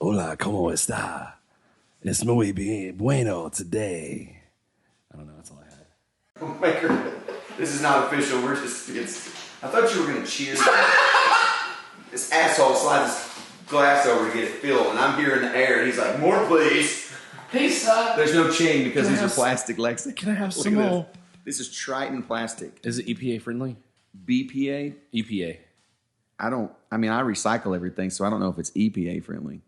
Hola, ¿cómo está? Es muy bien, bueno today. I don't know, that's all I had. Maker, this is not official. We're just, I thought you were going to cheer. This asshole slides his glass over to get it filled, and I'm here in the air, and he's like, more please. Hey, son. There's no chain because these are plastic, Lexi. Can I have some more? This is Triton plastic. Is it EPA friendly? BPA? EPA. I recycle everything, so I don't know if it's EPA friendly.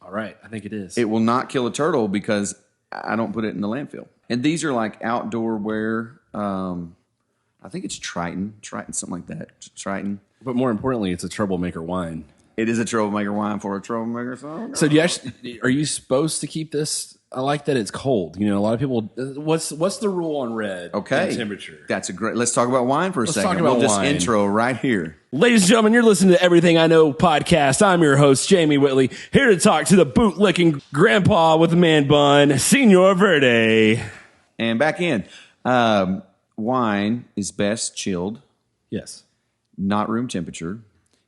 All right, I think it is. It will not kill a turtle because I don't put it in the landfill. And these are like outdoor wear. I think it's Triton, something like that. Triton. But more importantly, it's a troublemaker wine. It is a troublemaker wine for a troublemaker song. So are you supposed to keep this? I like that it's cold. You know, a lot of people. What's the rule on red? Okay, temperature. That's a great. Let's talk about wine for a second. Talk about we'll just wine. Intro right here. Ladies and gentlemen, you're listening to Everything I Know podcast. I'm your host, Jamey Whitley, here to talk to the bootlicking grandpa with a man bun, SrVerde. And back in, wine is best chilled. Yes. Not room temperature.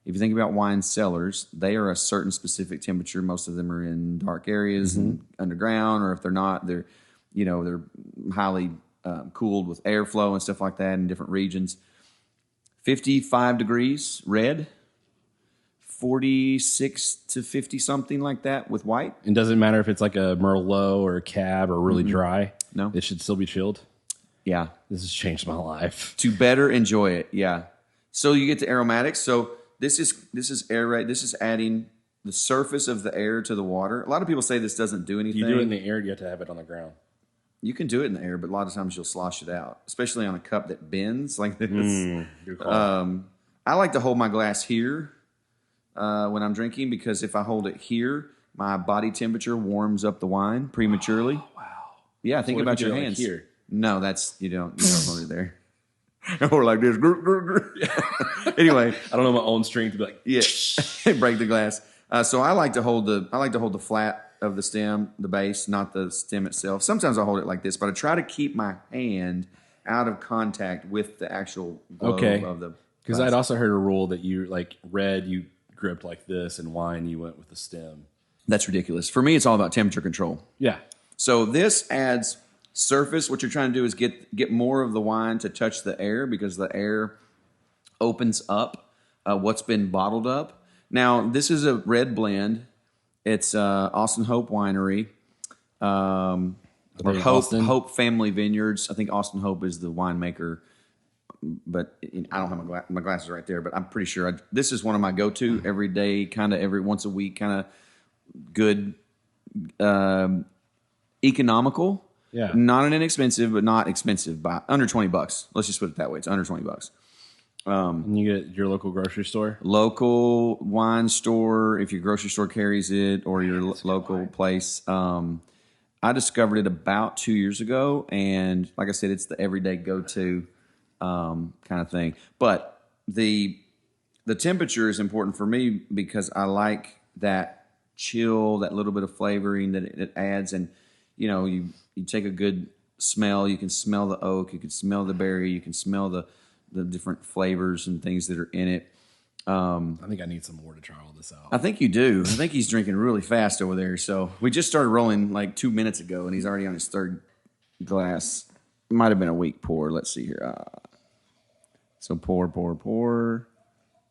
If you think about wine cellars, they are a certain specific temperature. Most of them are in dark areas and underground, or if they're not, they're highly cooled with airflow and stuff like that in different regions. 55 degrees red, 46 to 50 something like that with white. And doesn't matter if it's like a Merlot or a Cab or really dry. No, it should still be chilled. Yeah, this has changed my life to better enjoy it. Yeah, so you get the aromatics. So this is air rate. This is adding the surface of the air to the water. A lot of people say this doesn't do anything. You do it in the air. You have to have it on the ground. You can do it in the air, but a lot of times you'll slosh it out, especially on a cup that bends like this. I like to hold my glass here when I'm drinking because if I hold it here, my body temperature warms up the wine prematurely. Oh, wow. Yeah, think about your hands. Like here? No, you don't hold it there. Or like this. Anyway, I don't know my own strength to be like, yeah, break the glass. So I like to hold the flat of the stem, the base, not the stem itself. Sometimes I hold it like this, but I try to keep my hand out of contact with the actual globe of the. Because I'd also heard a rule that you like red, you gripped like this, and wine, you went with the stem. That's ridiculous. For me, it's all about temperature control. Yeah. So this adds surface. What you're trying to do is get more of the wine to touch the air because the air opens up what's been bottled up. Now, this is a red blend. It's Austin Hope Winery, or Hope Family Vineyards. I think Austin Hope is the winemaker, but I don't have my glasses right there. But I'm pretty sure this is one of my go-to every day, kind of every once a week, kind of good, economical. Yeah, not an inexpensive, but not expensive by under $20. Let's just put it that way. It's under $20. And you get your local grocery store? Local wine store, if your grocery store carries it, or your local place. I discovered it about 2 years ago, and like I said, it's the everyday go-to kind of thing. But the temperature is important for me because I like that chill, that little bit of flavoring that it adds. And, you take a good smell. You can smell the oak. You can smell the berry. You can smell the different flavors and things that are in it. I think I need some more to try all this out. I think you do. I think he's drinking really fast over there. So we just started rolling like 2 minutes ago, and he's already on his third glass. Might have been a weak pour. Let's see here. So pour,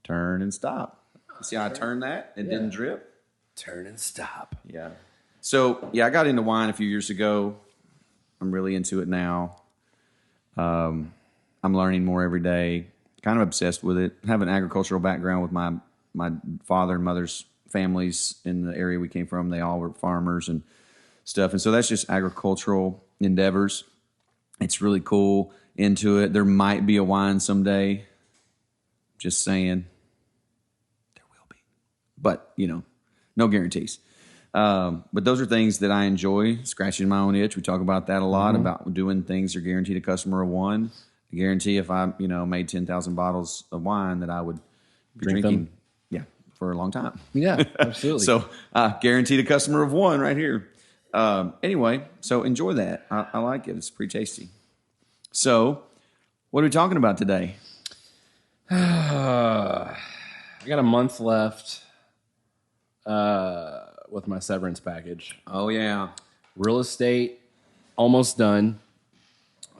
turn and stop. See how I turned that? It didn't drip. Turn and stop. Yeah. So I got into wine a few years ago. I'm really into it now. I'm learning more every day. Kind of obsessed with it. I have an agricultural background with my father and mother's families in the area we came from. They all were farmers and stuff. And so that's just agricultural endeavors. It's really cool. Into it. There might be a wine someday. Just saying. There will be. But, no guarantees. But those are things that I enjoy, scratching my own itch. We talk about that a lot, about doing things that are guaranteed a customer of one. I guarantee if I, made 10,000 bottles of wine that I would be drinking for a long time. Yeah, absolutely. So guaranteed a customer of one right here. Anyway, so enjoy that. I like it. It's pretty tasty. So what are we talking about today? I got a month left. with my severance package. Oh, yeah. Real estate, almost done.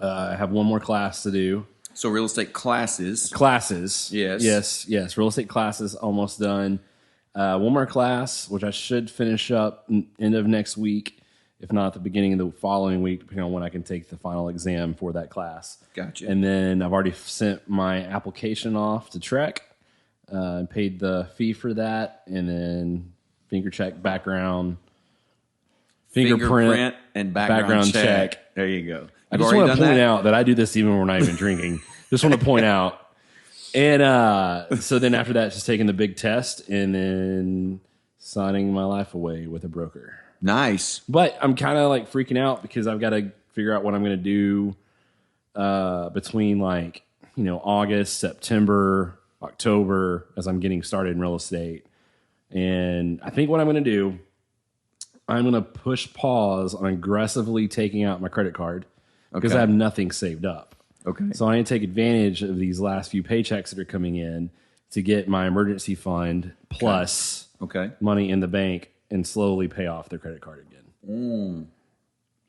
I have one more class to do. So real estate classes. Classes. Yes. Yes. Real estate classes, almost done. One more class, which I should finish up end of next week, if not at the beginning of the following week, depending on when I can take the final exam for that class. Gotcha. And then I've already sent my application off to Trek, and paid the fee for that, and then finger check, background, fingerprint and background check. There you go. I just want to point out that I do this even when we're not even drinking. Just want to point out. And so then after that, just taking the big test and then signing my life away with a broker. Nice. But I'm kind of like freaking out because I've got to figure out what I'm going to do between like, August, September, October as I'm getting started in real estate. And I think what I'm going to do, I'm going to push pause on aggressively taking out my credit card because I have nothing saved up. Okay. So I need to take advantage of these last few paychecks that are coming in to get my emergency fund plus money in the bank and slowly pay off their credit card again.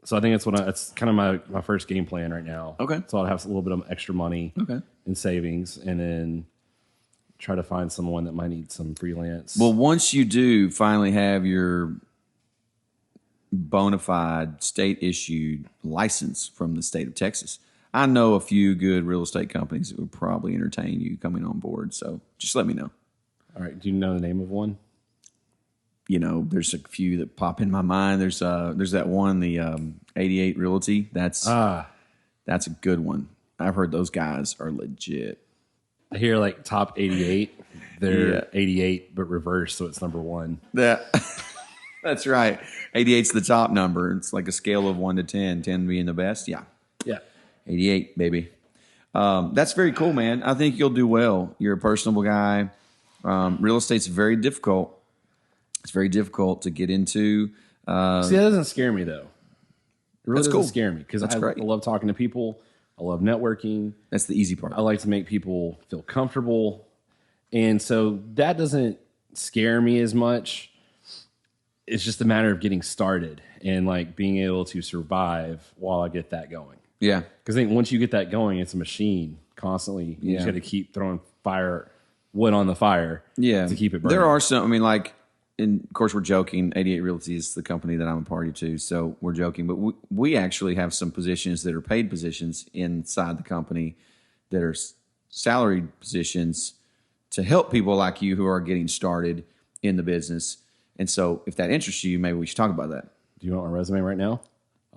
So I think that's kind of my first game plan right now. Okay. So I'll have a little bit of extra money in savings and then try to find someone that might need some freelance. Well, once you do finally have your bona fide state-issued license from the state of Texas, I know a few good real estate companies that would probably entertain you coming on board. So just let me know. All right. Do you know the name of one? There's a few that pop in my mind. There's that one, the 88 Realty. That's a good one. I've heard those guys are legit. I hear like top 88. They're 88, but reverse, so it's number one. That's right. 88's the top number. It's like a scale of 1 to 10, 10 being the best. Yeah. 88, baby. That's very cool, man. I think you'll do well. You're a personable guy. Real estate's very difficult. It's very difficult to get into. See, that doesn't scare me, though. It really doesn't cool. scare me because I love talking to people. I love networking. That's the easy part. I like to make people feel comfortable. And so that doesn't scare me as much. It's just a matter of getting started and like being able to survive while I get that going. Yeah. Because I think once you get that going, it's a machine constantly. You just got to keep throwing wood on the fire to keep it burning. There are some, and of course we're joking. 88 Realty is the company that I'm a party to, so we're joking. But we actually have some positions that are paid positions inside the company that are salaried positions to help people like you who are getting started in the business. And so if that interests you, maybe we should talk about that. Do you want my resume right now?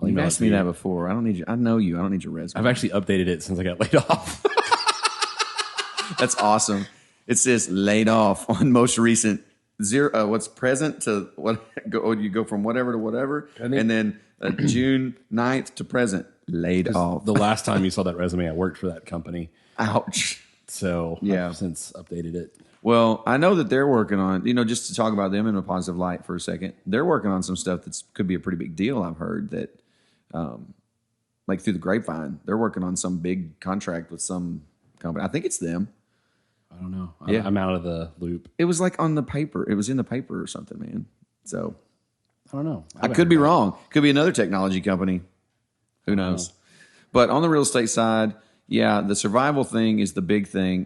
You've asked me that before. I don't need you. I know you. I don't need your resume. I've actually updated it since I got laid off. That's awesome. It says laid off on most recent what's present to what you go from whatever to whatever, and then June 9th to present laid off. The last time you saw that resume, I worked for that company. Ouch. So I've since updated it. Well, I know that they're working on, just to talk about them in a positive light for a second, they're working on some stuff that could be a pretty big deal. I've heard that, like through the grapevine, they're working on some big contract with some company. I think it's them. I don't know. I'm out of the loop. It was like on the paper. It was in the paper or something, man. So I don't know. I could be wrong. Could be another technology company. Who knows? But on the real estate side, the survival thing is the big thing.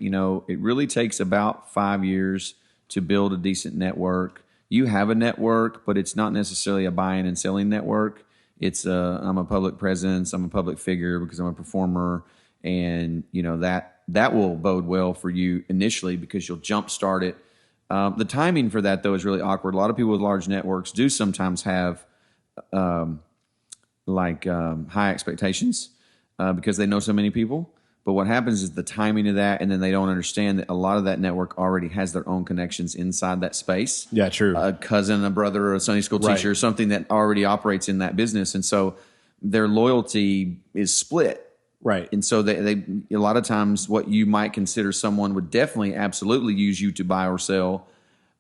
It really takes about 5 years to build a decent network. You have a network, but it's not necessarily a buying and selling network. It's I'm a public presence. I'm a public figure because I'm a performer, and that will bode well for you initially because you'll jumpstart it. The timing for that though is really awkward. A lot of people with large networks do sometimes have high expectations because they know so many people. But what happens is the timing of that, and then they don't understand that a lot of that network already has their own connections inside that space. Yeah, true. A cousin, a brother, or a Sunday school teacher, or something that already operates in that business. And so their loyalty is split. Right. And so they a lot of times what you might consider someone would definitely absolutely use you to buy or sell.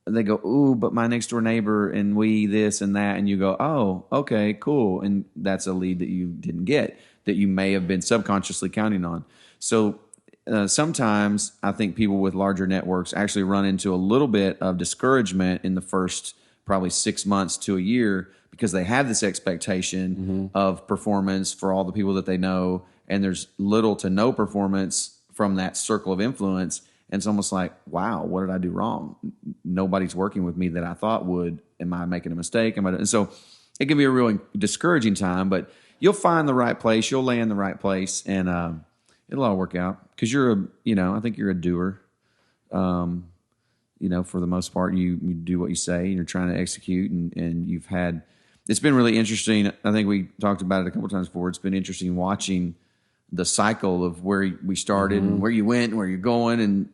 They go, ooh, but my next door neighbor and we this and that. And you go, oh, okay, cool. And that's a lead that you didn't get that you may have been subconsciously counting on. So sometimes I think people with larger networks actually run into a little bit of discouragement in the first probably 6 months to a year because they have this expectation of performance for all the people that they know, and there's little to no performance from that circle of influence. And it's almost like, wow, what did I do wrong? Nobody's working with me that I thought would. Am I making a mistake? And so it can be a really discouraging time, but you'll find the right place. You'll land the right place, and it'll all work out because I think you're a doer. For the most part, you do what you say, and you're trying to execute, and it's been really interesting. I think we talked about it a couple of times before. It's been interesting watching the cycle of where we started and where you went and where you're going, and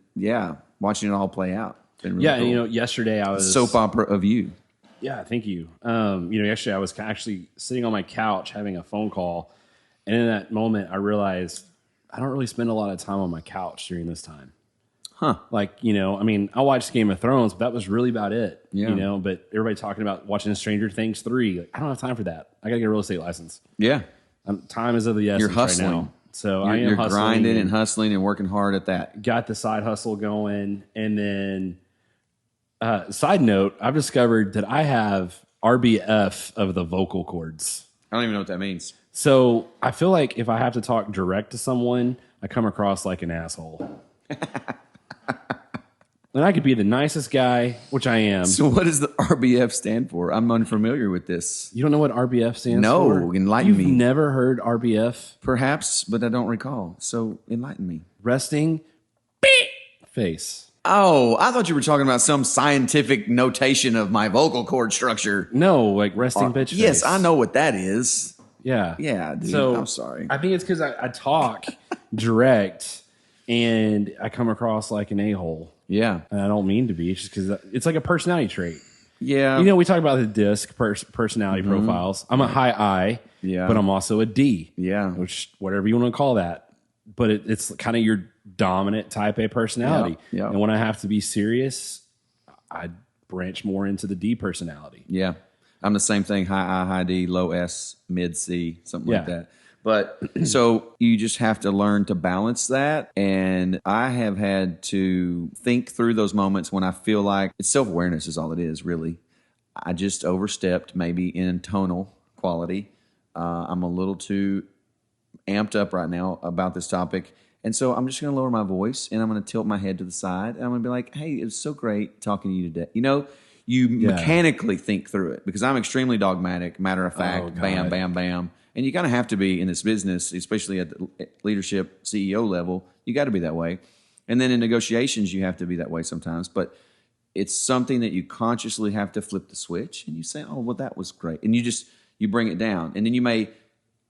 watching it all play out. Been really cool. Yesterday I was soap opera of you. Yeah, thank you. Yesterday I was actually sitting on my couch having a phone call, and in that moment I realized I don't really spend a lot of time on my couch during this time. Huh. I watched Game of Thrones, but that was really about it. Yeah. But everybody talking about watching Stranger Things 3. Like, I don't have time for that. I got to get a real estate license. Yeah. Time is of the essence. You're hustling. Right now. So you're hustling grinding and hustling and working hard at that. Got the side hustle going. And then, side note, I've discovered that I have RBF of the vocal cords. I don't even know what that means. So I feel like if I have to talk direct to someone, I come across like an asshole. And I could be the nicest guy, which I am. So what does the RBF stand for? I'm unfamiliar with this. You don't know what RBF stands for? No, enlighten me. You've never heard RBF? Perhaps, but I don't recall. So enlighten me. Resting face. Oh, I thought you were talking about some scientific notation of my vocal cord structure. No, like resting bitch face. Yes, I know what that is. Yeah. Yeah, dude, so, I'm sorry. I think it's because I talk direct and I come across like an a-hole. Yeah. And I don't mean to be. It's just because it's like a personality trait. Yeah. We talk about the DISC personality profiles. I'm a high I, but I'm also a D. Yeah. Which, whatever you want to call that. But it's kind of your dominant type A personality. Yeah. And when I have to be serious, I branch more into the D personality. Yeah. I'm the same thing. High I, high D, low S, mid C, something like that. But so you just have to learn to balance that. And I have had to think through those moments when I feel like it's self-awareness is all it is, really. I just overstepped maybe in tonal quality. I'm a little too amped up right now about this topic. And so I'm just going to lower my voice and I'm going to tilt my head to the side. And I'm going to be like, hey, it was so great talking to you today. You mechanically think through it because I'm extremely dogmatic, matter of fact, bam, bam, bam. And you kind of have to be in this business, especially at the leadership CEO level. You got to be that way. And then in negotiations, you have to be that way sometimes. But it's something that you consciously have to flip the switch. And you say, oh, well, that was great. And you bring it down. And then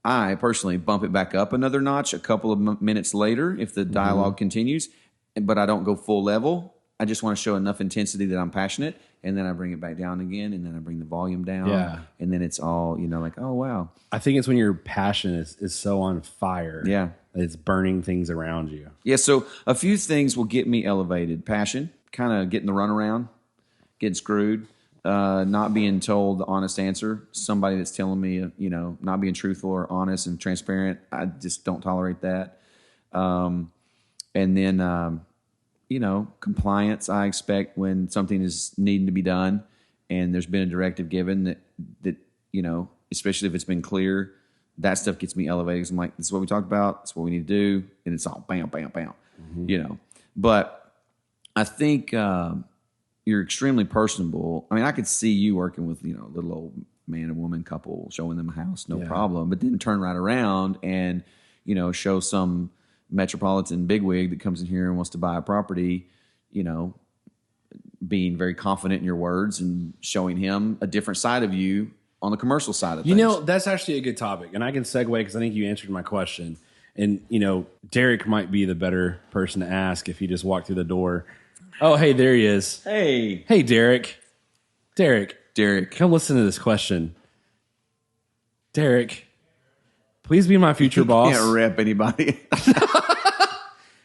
I personally bump it back up another notch a couple of minutes later if the dialogue continues. But I don't go full level. I just want to show enough intensity that I'm passionate. And then I bring it back down again, and then I bring the volume down. Yeah. And then it's all, like, oh, wow. I think it's when your passion is so on fire. Yeah. It's burning things around you. Yeah, so a few things will get me elevated. Passion, kind of getting the runaround, getting screwed, not being told the honest answer. Somebody that's telling me, not being truthful or honest and transparent. I just don't tolerate that. And then... compliance, I expect when something is needing to be done and there's been a directive given that especially if it's been clear, that stuff gets me elevated. 'Cause I'm like, this is what we talked about. This is what we need to do. And it's all bam, bam, bam, But I think you're extremely personable. I mean, I could see you working with, little old man and woman couple, showing them a house, no problem. But then turn right around and, show some metropolitan bigwig that comes in here and wants to buy a property, being very confident in your words and showing him a different side of you on the commercial side of things. That's actually a good topic. And I can segue because I think you answered my question. And, Derek might be the better person to ask if he just walked through the door. Oh, hey, there he is. Hey. Hey, Derek. Derek. Come listen to this question. Derek, please be my future boss. Can't rep anybody.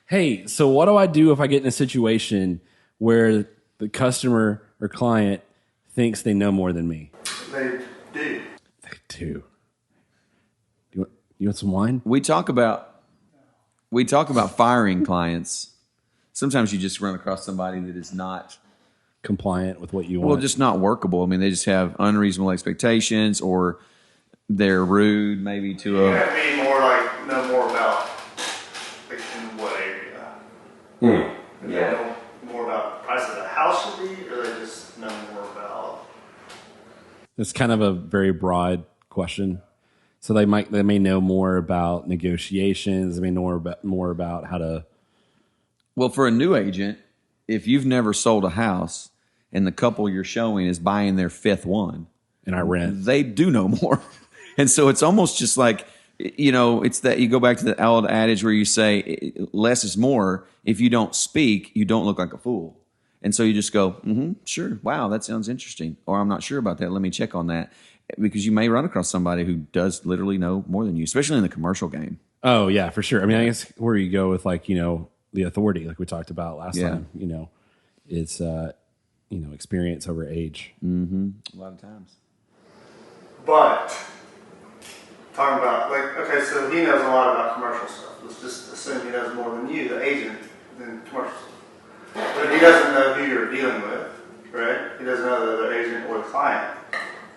Hey, so what do I do if I get in a situation where the customer or client thinks they know more than me? They do. They do. You want some wine? We talk about firing clients. Sometimes you just run across somebody that is not compliant with what you want. Well, just not workable. I mean, they just have unreasonable expectations, or they're rude, maybe to You have to be more like know more about like in what area. They know more about the price of the house should be, or they just know more about. It's kind of a very broad question. So they may know more about negotiations. They may know more about how to. Well, for a new agent, if you've never sold a house and the couple you're showing is buying their fifth one, And I rent. they do know more. And so it's almost just like, it's that you go back to the old adage where you say less is more. If you don't speak, you don't look like a fool. And so you just go, sure, wow, that sounds interesting. Or I'm not sure about that. Let me check on that. Because you may run across somebody who does literally know more than you, especially in the commercial game. Oh, yeah, for sure. I mean, I guess where you go with the authority, like we talked about last time, it's, experience over age. Mm-hmm. A lot of times. But talking about so he knows a lot about commercial stuff. Let's just assume he knows more than you, the agent, than commercial stuff. But he doesn't know who you're dealing with, right? He doesn't know the other agent or the client.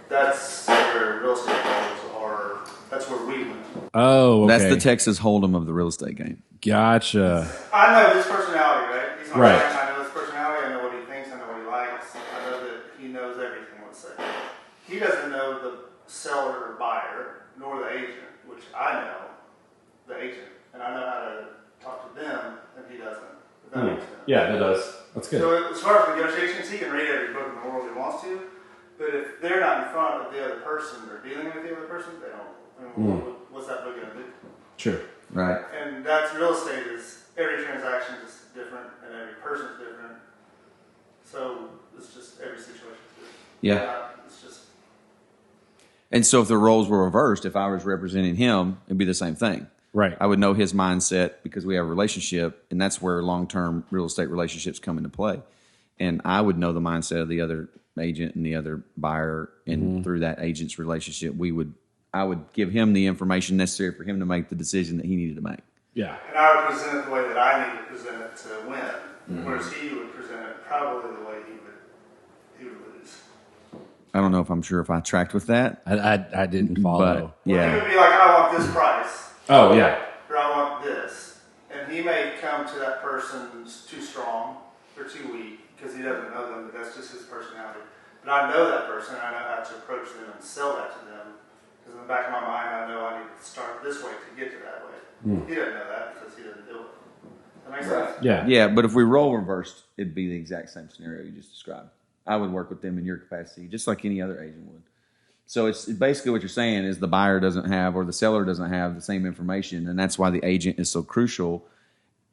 That's where real estate roles are. That's where we win. Oh, okay. That's the Texas Hold'em of the real estate game. Gotcha. I know his personality, right? He's my Right. client. I know his personality. I know what he thinks. I know what he likes. I know that he knows everything, let's say. He doesn't know the seller or buyer, nor the agent, which I know the agent. And I know how to talk to them, and he doesn't. If that makes sense. Yeah, that does. That's good. So as far as negotiations, he can read every book in the world he wants to, but if they're not in front of the other person or dealing with the other person, they don't. I mean, what's that book going to do? Sure. Right. And that's real estate is every transaction is different and every person's different. So it's just every situation is different. Yeah. It's just. And so if the roles were reversed, if I was representing him, it'd be the same thing. Right. I would know his mindset because we have a relationship, and that's where long-term real estate relationships come into play. And I would know the mindset of the other agent and the other buyer, and through that agent's relationship, I would give him the information necessary for him to make the decision that he needed to make. Yeah. And I would present it the way that I need to present it to win, whereas he would present it probably the way he would lose. I don't know if I'm sure if I tracked with that. I didn't follow. But, Well, yeah. he would be like, I want this price. Oh, yeah. Or I want this. And he may come to that person's too strong or too weak because he doesn't know them, but that's just his personality. But I know that person, and I know how to approach them and sell that to them. Because in the back of my mind, I know I need to start this way to get to that way. He doesn't know that because he doesn't do it. That makes sense? Yeah. Yeah, but if we role reversed, it'd be the exact same scenario you just described. I would work with them in your capacity, just like any other agent would. So it's basically what you're saying is the buyer doesn't have or the seller doesn't have the same information, and that's why the agent is so crucial.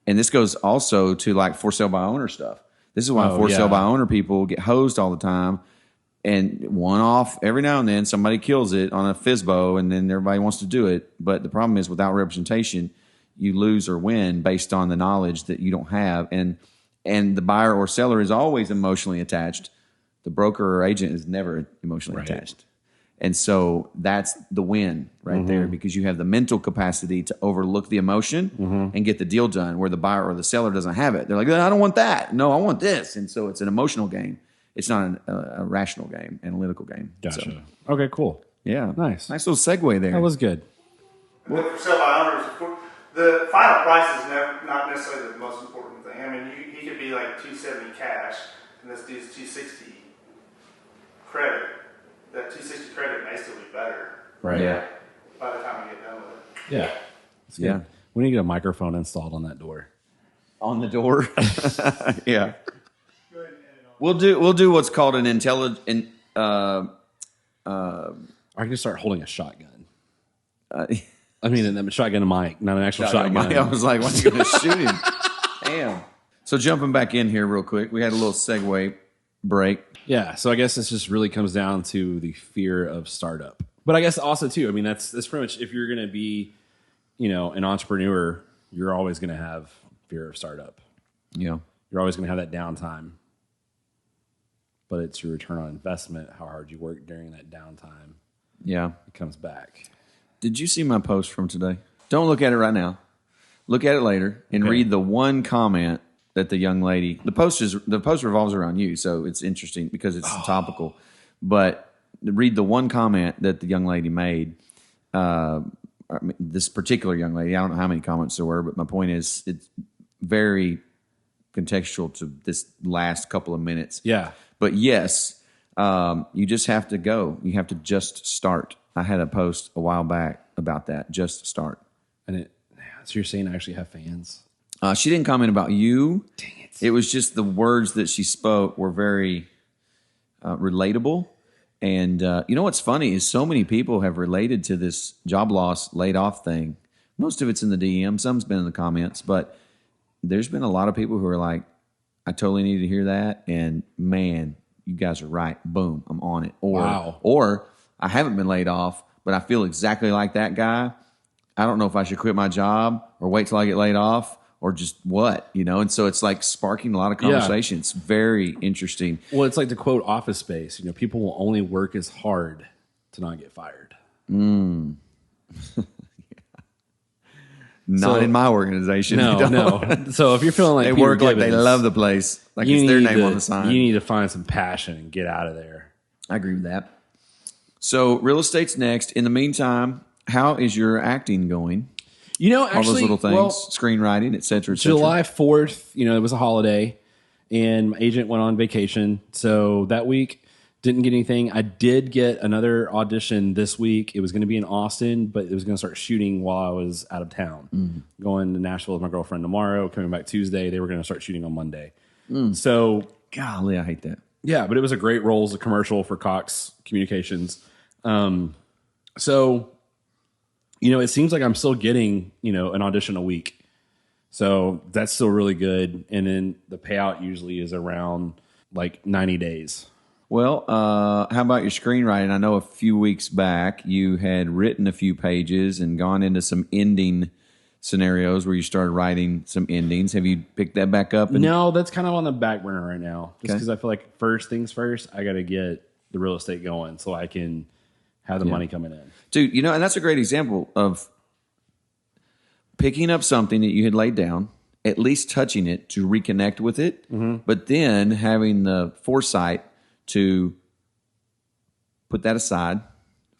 And this goes also to like for sale by owner stuff. This is why for sale by owner people get hosed all the time, and one off every now and then somebody kills it on a FSBO, and then everybody wants to do it. But the problem is without representation, you lose or win based on the knowledge that you don't have, and the buyer or seller is always emotionally attached. The broker or agent is never emotionally attached. And so that's the win right there, because you have the mental capacity to overlook the emotion and get the deal done, where the buyer or the seller doesn't have it. They're like, I don't want that. No, I want this. And so it's an emotional game. It's not a rational game, analytical game. Gotcha. So, Okay, cool. yeah. Nice. Nice little segue there. That was good. And then for sale by owners, of course, the final price is not necessarily the most important thing. I mean, he could be like $270 cash, and this dude's $260 credit. That $260 credit may still be better. Right. Yeah. By the time we get done with it. Yeah. That's good. Yeah. We need to get a microphone installed on that door. On the door. Yeah. We'll do what's called an intelligent. I can just start holding a shotgun. I mean, a shotgun mic, not an actual shotgun. I was like, why are you going to shoot him? Damn. So jumping back in here real quick, we had a little segue break. Yeah, so I guess this just really comes down to the fear of startup. But I guess also too, I mean, that's pretty much, if you're going to be, an entrepreneur, you're always going to have fear of startup. Yeah. You're always going to have that downtime. But it's your return on investment, how hard you work during that downtime. Yeah. It comes back. Did you see my post from today? Don't look at it right now. Look at it later and read the one comment that the young lady, the post revolves around you, so it's interesting because it's topical. But read the one comment that the young lady made. This particular young lady, I don't know how many comments there were, but my point is, it's very contextual to this last couple of minutes. Yeah. But yes, you just have to go. You have to just start. I had a post a while back about that. Just start. And so you're saying I actually have fans? She didn't comment about you. Dang it. It was just the words that she spoke were very relatable. And you know what's funny is so many people have related to this job loss, laid off thing. Most of it's in the DM. Some's been in the comments. But there's been a lot of people who are like, I totally need to hear that. And man, you guys are right. Boom, I'm on it. Or I haven't been laid off, but I feel exactly like that guy. I don't know if I should quit my job or wait till I get laid off or just what, you know? And so it's like sparking a lot of conversation. It's very interesting. Well, it's like to quote Office Space, you know, people will only work as hard to not get fired. Not in my organization. No. So if you're feeling like they Peter work Gibbons, like they love the place, like it's their name on the sign. You need to find some passion and get out of there. I agree with that. So real estate's next. In the meantime, how is your acting going? You know, actually, all those little things, screenwriting, et cetera, et cetera. July 4th, you know, it was a holiday, and my agent went on vacation. So that week, didn't get anything. I did get another audition this week. It was going to be in Austin, but it was going to start shooting while I was out of town. Going to Nashville with my girlfriend tomorrow, coming back Tuesday. They were going to start shooting on Monday. So, golly, I hate that. Yeah, but it was a great role as a commercial for Cox Communications. So, you know, it seems like I'm still getting, you know, an audition a week. So that's still really good. And then the payout usually is around like 90 days. Well, how about your screenwriting? I know a few weeks back you had written a few pages and gone into some ending scenarios where you started writing some endings. Have you picked that back up? No, that's kind of on the back burner right now. Just because I feel like first things first, I got to get the real estate going so I can have the money coming in. Dude, you know, and that's a great example of picking up something that you had laid down, at least touching it to reconnect with it, but then having the foresight to put that aside,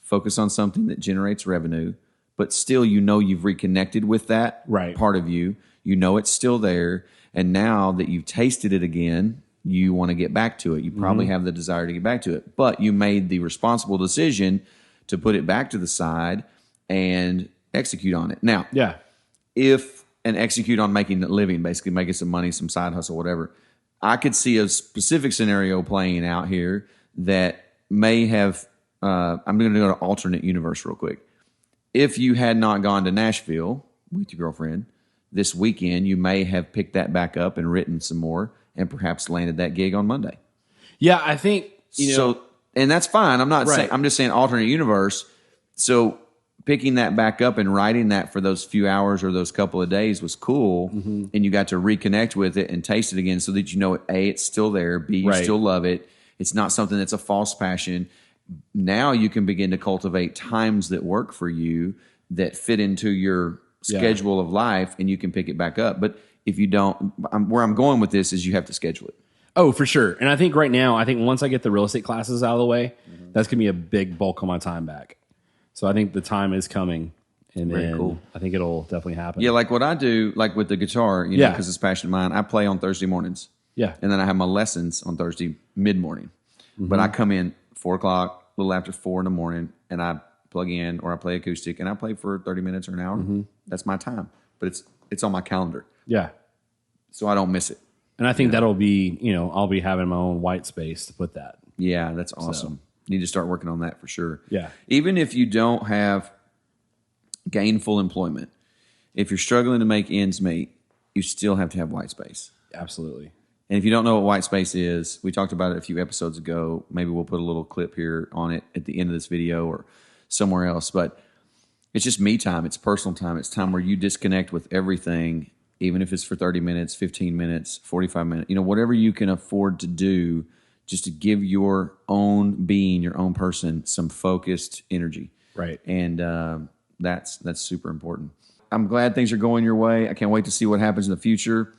focus on something that generates revenue, but still you know you've reconnected with that part of you. You know it's still there, and now that you've tasted it again, you want to get back to it. You probably have the desire to get back to it, but you made the responsible decision to put it back to the side and execute on it. Now, execute on making a living, basically making some money, some side hustle, whatever. I could see a specific scenario playing out here that may have, I'm going to go to alternate universe real quick. If you had not gone to Nashville with your girlfriend this weekend, you may have picked that back up and written some more and perhaps landed that gig on Monday. Yeah, I think, you know. And that's fine. I'm not saying, I'm just saying alternate universe. So picking that back up and writing that for those few hours or those couple of days was cool. And you got to reconnect with it and taste it again so that you know, A, it's still there. B, you still love it. It's not something that's a false passion. Now you can begin to cultivate times that work for you that fit into your schedule of life, and you can pick it back up. But if you don't, where I'm going with this is you have to schedule it. Oh, for sure. And I think right now, once I get the real estate classes out of the way, that's going to be a big bulk of my time back. So I think the time is coming. And then cool. I think it'll definitely happen. Yeah, like what I do, like with the guitar, you know, because it's passion of mine, I play on Thursday mornings. Yeah. And then I have my lessons on Thursday mid-morning. But I come in 4 o'clock, a little after 4 in the morning, and I plug in or I play acoustic, and I play for 30 minutes or an hour. That's my time. But it's on my calendar. Yeah. So I don't miss it. And I think that'll be, you know, I'll be having my own white space to put that. Yeah, that's awesome. Need to start working on that for sure. Yeah. Even if you don't have gainful employment, if you're struggling to make ends meet, you still have to have white space. Absolutely. And if you don't know what white space is, we talked about it a few episodes ago. Maybe we'll put a little clip here on it at the end of this video or somewhere else. But it's just me time. It's personal time. It's time where you disconnect with everything, even if it's for 30 minutes, 15 minutes, 45 minutes, you know, whatever you can afford to do just to give your own being, your own person, some focused energy. Right. And that's super important. I'm glad things are going your way. I can't wait to see what happens in the future.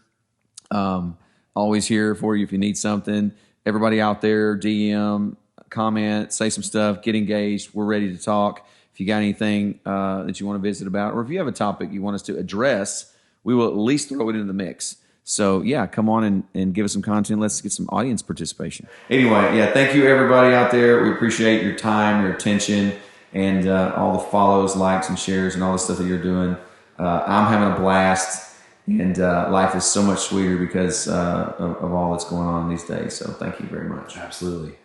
Always here for you if you need something. Everybody out there, DM, comment, say some stuff, get engaged. We're ready to talk. If you got anything that you want to visit about, or if you have a topic you want us to address, we will at least throw it into the mix. So, yeah, come on and give us some content. Let's get some audience participation. Anyway, yeah, thank you, everybody out there. We appreciate your time, your attention, and all the follows, likes, and shares, and all the stuff that you're doing. I'm having a blast, and life is so much sweeter because of all that's going on these days. So thank you very much. Absolutely.